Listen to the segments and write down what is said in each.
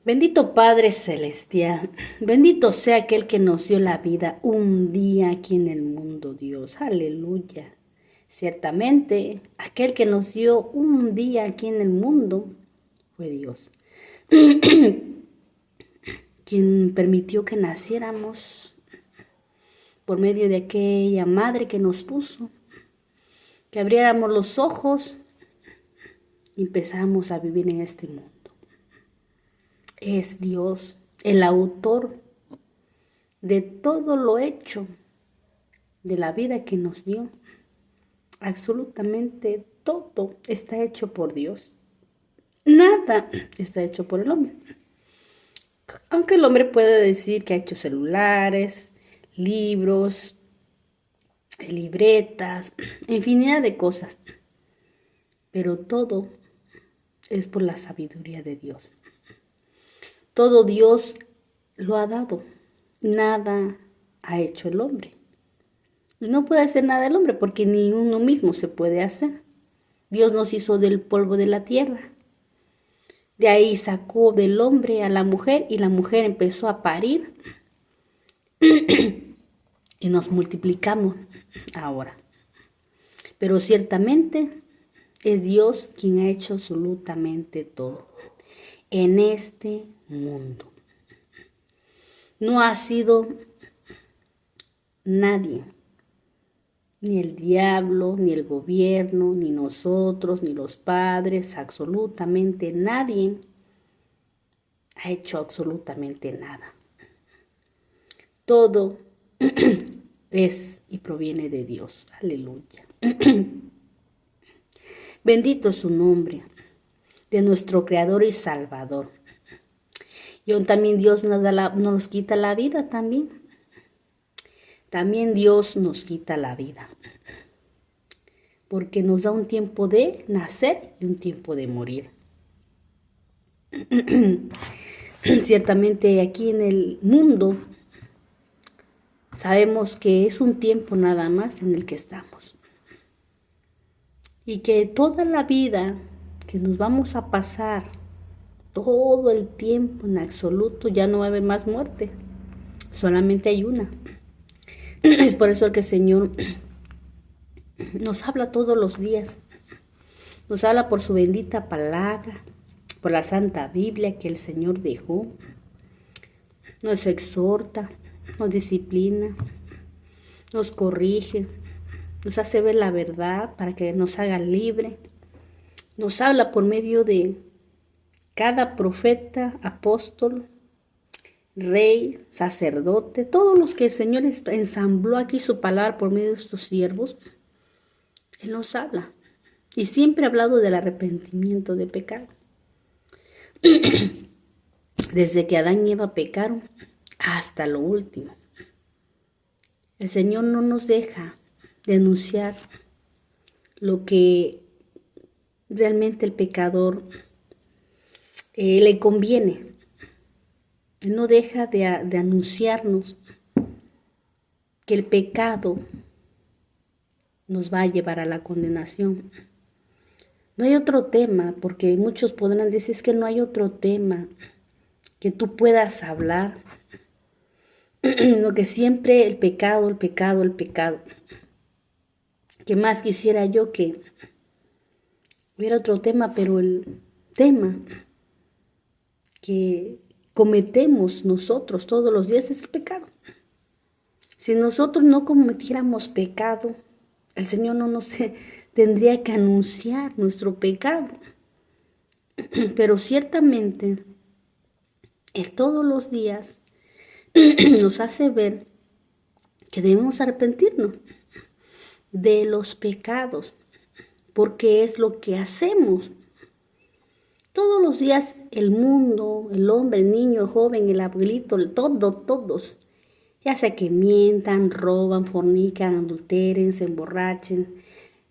Bendito Padre Celestial, bendito sea aquel que nos dio la vida un día aquí en el mundo, Dios. Aleluya. Ciertamente, aquel que nos dio un día aquí en el mundo fue Dios, quien permitió que naciéramos por medio de aquella madre que nos puso, que abriéramos los ojos y empezamos a vivir en este mundo. Es Dios el autor de todo lo hecho, de la vida que nos dio. Absolutamente todo está hecho por Dios. Nada está hecho por el hombre. Aunque el hombre puede decir que ha hecho celulares, libros, libretas, infinidad de cosas. Pero todo es por la sabiduría de Dios. Todo Dios lo ha dado. Nada ha hecho el hombre. Y no puede hacer nada el hombre porque ni uno mismo se puede hacer. Dios nos hizo del polvo de la tierra. De ahí sacó del hombre a la mujer y la mujer empezó a parir y nos multiplicamos ahora. Pero ciertamente es Dios quien ha hecho absolutamente todo en este mundo. No ha sido nadie, ni el diablo, ni el gobierno, ni nosotros, ni los padres, absolutamente nadie ha hecho absolutamente nada. Todo es y proviene de Dios. Aleluya. Bendito es su nombre, de nuestro Creador y Salvador. Y aún también Dios nos quita la vida también. También Dios nos quita la vida. Porque nos da un tiempo de nacer y un tiempo de morir. Ciertamente aquí en el mundo sabemos que es un tiempo nada más en el que estamos. Y que toda la vida que nos vamos a pasar, todo el tiempo en absoluto, ya no va a haber más muerte. Solamente hay una. Es por eso que el Señor nos habla todos los días. Nos habla por su bendita palabra, por la Santa Biblia que el Señor dejó. Nos exhorta, nos disciplina, nos corrige, nos hace ver la verdad para que nos haga libre. Nos habla por medio de cada profeta, apóstol, rey, sacerdote, todos los que el Señor ensambló aquí su palabra por medio de estos siervos. Él nos habla y siempre ha hablado del arrepentimiento de pecado. Desde que Adán y Eva pecaron hasta lo último. El Señor no nos deja denunciar lo que realmente el pecador le conviene. Él no deja de anunciarnos que el pecado nos va a llevar a la condenación. No hay otro tema, porque muchos podrán decir que no hay otro tema que tú puedas hablar. Lo que siempre el pecado, el pecado, el pecado. Que más quisiera yo que hubiera otro tema, pero el tema que cometemos nosotros todos los días es el pecado. Si nosotros no cometiéramos pecado, el Señor no nos tendría que anunciar nuestro pecado. Pero ciertamente, Él todos los días nos hace ver que debemos arrepentirnos de los pecados, porque es lo que hacemos. Todos los días el mundo, el hombre, el niño, el joven, el abuelito, todos, ya sea que mientan, roban, fornican, adulteren, se emborrachen,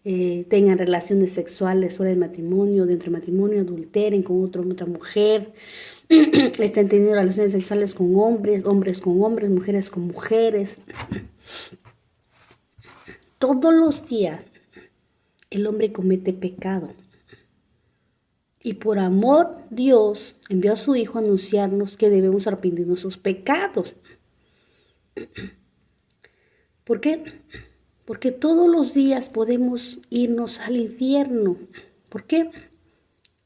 tengan relaciones sexuales fuera del matrimonio, dentro del matrimonio, adulteren con otra mujer, estén teniendo relaciones sexuales con hombres, hombres con hombres, mujeres con mujeres. Todos los días el hombre comete pecado. Y por amor, Dios envió a su Hijo a anunciarnos que debemos arrepentir de nuestros pecados. ¿Por qué? Porque todos los días podemos irnos al infierno. ¿Por qué?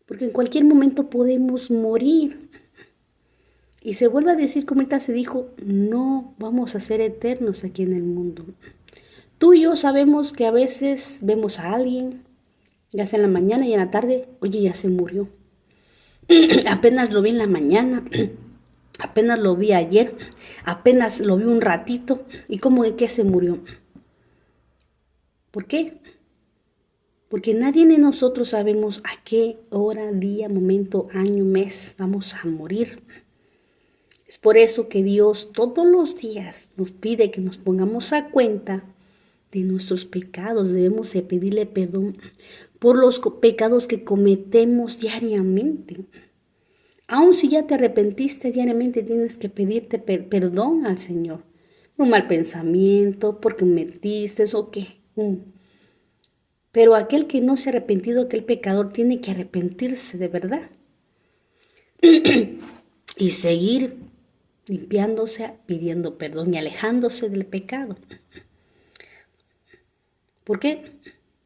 Porque en cualquier momento podemos morir. Y se vuelve a decir, como ahorita se dijo, no vamos a ser eternos aquí en el mundo. Tú y yo sabemos que a veces vemos a alguien, ya sea en la mañana y en la tarde, oye, ya se murió. Apenas lo vi en la mañana, apenas lo vi ayer, apenas lo vi un ratito. ¿Y cómo de qué se murió? ¿Por qué? Porque nadie de nosotros sabemos a qué hora, día, momento, año, mes vamos a morir. Es por eso que Dios todos los días nos pide que nos pongamos a cuenta de nuestros pecados. Debemos de pedirle perdón por los pecados que cometemos diariamente. Aun si ya te arrepentiste diariamente, tienes que pedirte perdón al Señor. Por un mal pensamiento, porque mentiste o qué. Pero aquel que no se ha arrepentido, aquel pecador, tiene que arrepentirse de verdad. Y seguir limpiándose, pidiendo perdón y alejándose del pecado. ¿Por qué?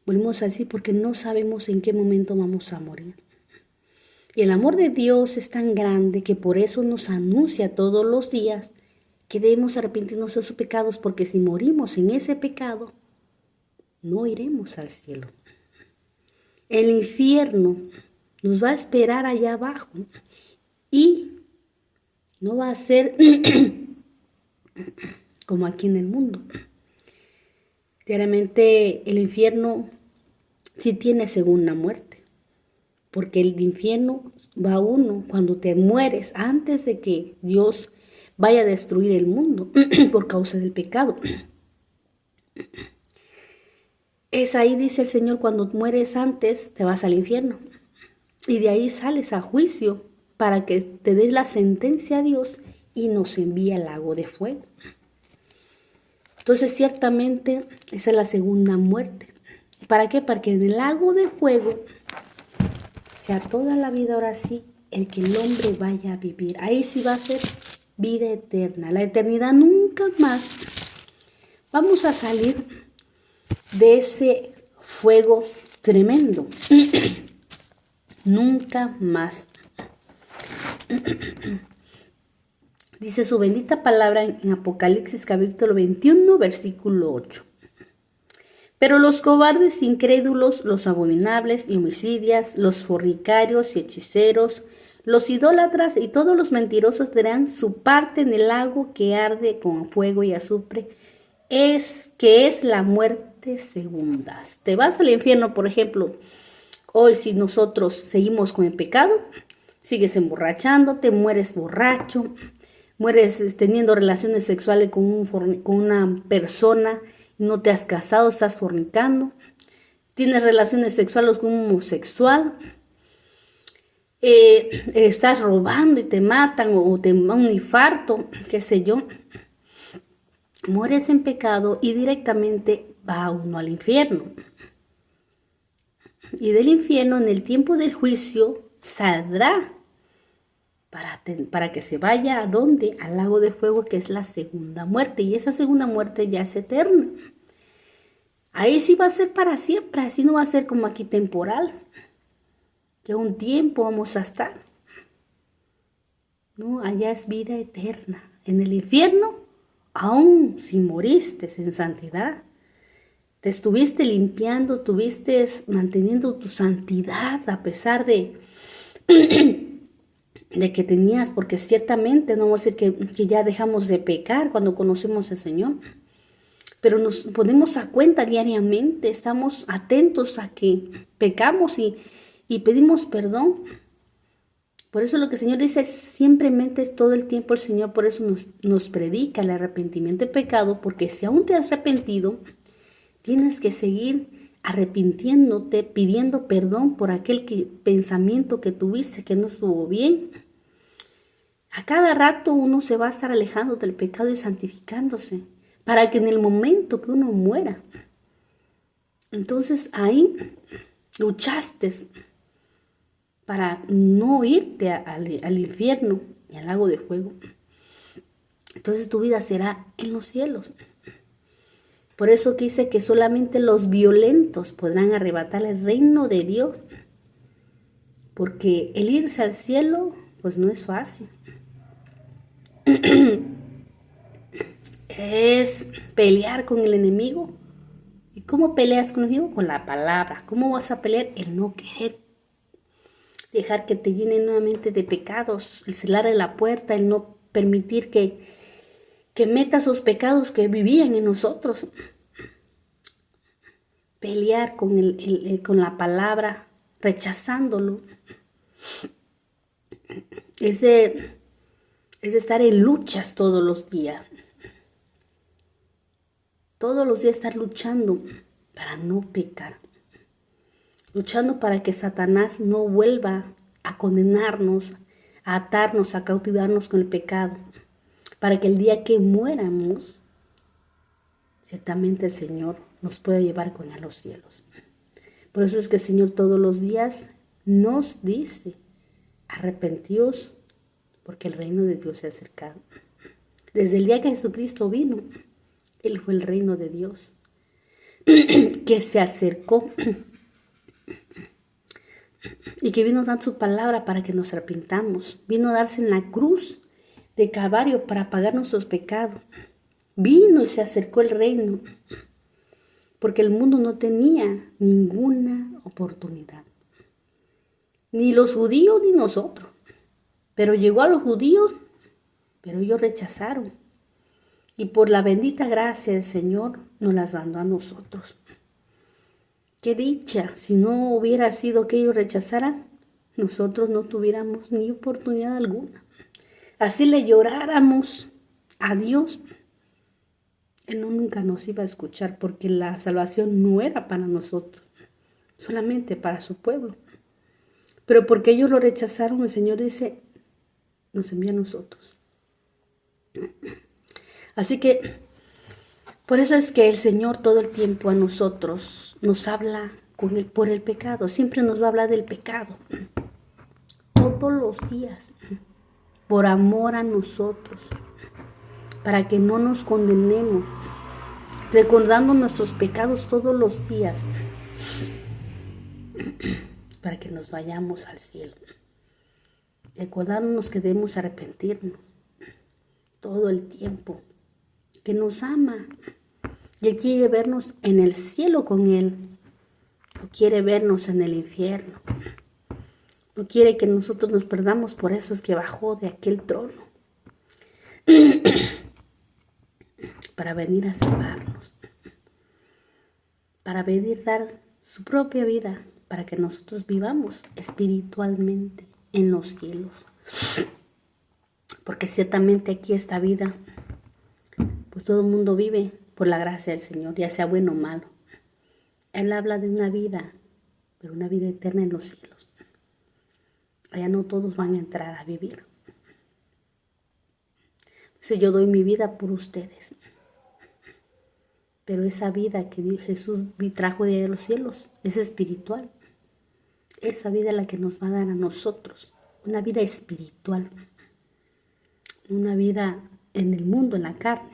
Volvemos a decir, porque no sabemos en qué momento vamos a morir. Y el amor de Dios es tan grande que por eso nos anuncia todos los días que debemos arrepentirnos de sus pecados, porque si morimos en ese pecado, no iremos al cielo. El infierno nos va a esperar allá abajo y no va a ser como aquí en el mundo. Diariamente el infierno sí tiene segunda muerte, porque el infierno va uno cuando te mueres antes de que Dios vaya a destruir el mundo por causa del pecado. Es ahí, dice el Señor, cuando mueres antes te vas al infierno y de ahí sales a juicio para que te des la sentencia a Dios y nos envía al lago de fuego. Entonces, ciertamente, esa es la segunda muerte. ¿Para qué? Para que en el lago de fuego sea toda la vida ahora sí el que el hombre vaya a vivir. Ahí sí va a ser vida eterna. La eternidad nunca más vamos a salir de ese fuego tremendo. Nunca más. Dice su bendita palabra en Apocalipsis capítulo 21, versículo 8. Pero los cobardes, incrédulos, los abominables y homicidas, los fornicarios y hechiceros, los idólatras y todos los mentirosos tendrán su parte en el lago que arde con fuego y azufre, que es la muerte segunda. Te vas al infierno, por ejemplo, hoy si nosotros seguimos con el pecado, sigues emborrachándote, mueres borracho, mueres teniendo relaciones sexuales con una persona, no te has casado, estás fornicando, tienes relaciones sexuales con un homosexual, estás robando y te matan o te da un infarto, qué sé yo, mueres en pecado y directamente va uno al infierno. Y del infierno en el tiempo del juicio saldrá para que se vaya a donde, al lago de fuego, que es la segunda muerte, y esa segunda muerte ya es eterna. Ahí sí va a ser para siempre, así no va a ser como aquí temporal, que un tiempo vamos a estar. No, allá es vida eterna. En el infierno, aún si moriste en santidad, te estuviste limpiando, estuviste manteniendo tu santidad a pesar de que tenías, porque ciertamente no vamos a decir que ya dejamos de pecar cuando conocemos al Señor, pero nos ponemos a cuenta diariamente, estamos atentos a que pecamos y pedimos perdón. Por eso lo que el Señor dice, simplemente todo el tiempo el Señor por eso nos predica el arrepentimiento de pecado, porque si aún te has arrepentido, tienes que seguir arrepintiéndote, pidiendo perdón por aquel pensamiento que tuviste que no estuvo bien. A cada rato uno se va a estar alejando del pecado y santificándose, para que en el momento que uno muera, entonces ahí luchaste para no irte al infierno y al lago de fuego. Entonces tu vida será en los cielos. Por eso que dice que solamente los violentos podrán arrebatar el reino de Dios. Porque el irse al cielo, pues no es fácil. Es pelear con el enemigo. ¿Y cómo peleas con el enemigo? Con la palabra. ¿Cómo vas a pelear? El no querer dejar que te llenen nuevamente de pecados, el cerrarle la puerta, el no permitir que meta esos pecados que vivían en nosotros. Pelear con la palabra, rechazándolo. Es de estar en luchas todos los días. Todos los días estar luchando para no pecar. Luchando para que Satanás no vuelva a condenarnos, a atarnos, a cautivarnos con el pecado. Para que el día que muéramos, ciertamente el Señor nos pueda llevar con él a los cielos. Por eso es que el Señor todos los días nos dice, arrepentíos porque el reino de Dios se ha acercado. Desde el día que Jesucristo vino, Él fue el reino de Dios que se acercó y que vino a dar su palabra para que nos arrepintamos. Vino a darse en la cruz de Calvario para pagar nuestros pecados. Vino y se acercó el reino porque el mundo no tenía ninguna oportunidad. Ni los judíos ni nosotros. Pero llegó a los judíos, pero ellos rechazaron. Y por la bendita gracia del Señor nos las mandó a nosotros. Qué dicha, si no hubiera sido que ellos rechazaran, nosotros no tuviéramos ni oportunidad alguna. Así le lloráramos a Dios, Él nunca nos iba a escuchar porque la salvación no era para nosotros, solamente para su pueblo. Pero porque ellos lo rechazaron, el Señor dice, nos envía a nosotros. Así que, por eso es que el Señor todo el tiempo a nosotros nos habla por el pecado. Siempre nos va a hablar del pecado. Todos los días. Por amor a nosotros. Para que no nos condenemos. Recordando nuestros pecados todos los días. Para que nos vayamos al cielo. Recordándonos que debemos arrepentirnos todo el tiempo, que nos ama y Él quiere vernos en el cielo con Él, no quiere vernos en el infierno, no quiere que nosotros nos perdamos, por eso es que bajó de aquel trono para venir a salvarnos, para venir a dar su propia vida, para que nosotros vivamos espiritualmente en los cielos. Porque ciertamente aquí esta vida, pues todo el mundo vive por la gracia del Señor, ya sea bueno o malo. Él habla de una vida, pero una vida eterna en los cielos. Allá no todos van a entrar a vivir. Dice, yo doy mi vida por ustedes. Pero esa vida que Jesús trajo de los cielos es espiritual. Esa vida es la que nos va a dar a nosotros. Una vida espiritual. Una vida en el mundo, en la carne.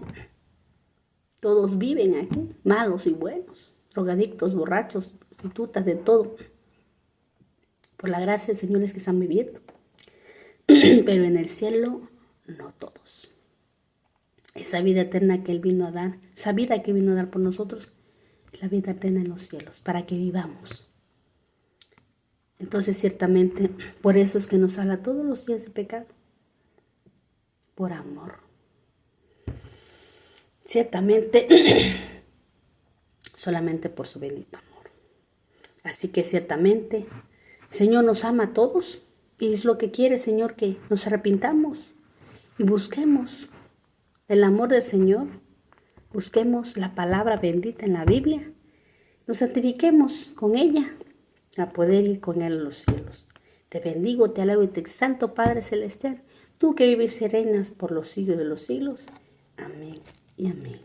Todos viven aquí, malos y buenos, drogadictos, borrachos, prostitutas, de todo. Por la gracia del Señor es que están viviendo. Pero en el cielo, no todos. Esa vida eterna que Él vino a dar, esa vida que vino a dar por nosotros, es la vida eterna en los cielos, para que vivamos. Entonces, ciertamente, por eso es que nos habla todos los días de pecado. Por amor. Ciertamente, solamente por su bendito amor. Así que ciertamente, el Señor nos ama a todos y es lo que quiere, Señor, que nos arrepintamos y busquemos el amor del Señor, busquemos la palabra bendita en la Biblia, nos santifiquemos con ella a poder ir con Él a los cielos. Te bendigo, te alabo y te exalto, Padre Celestial, tú que vives y reinas por los siglos de los siglos. Amén y amén.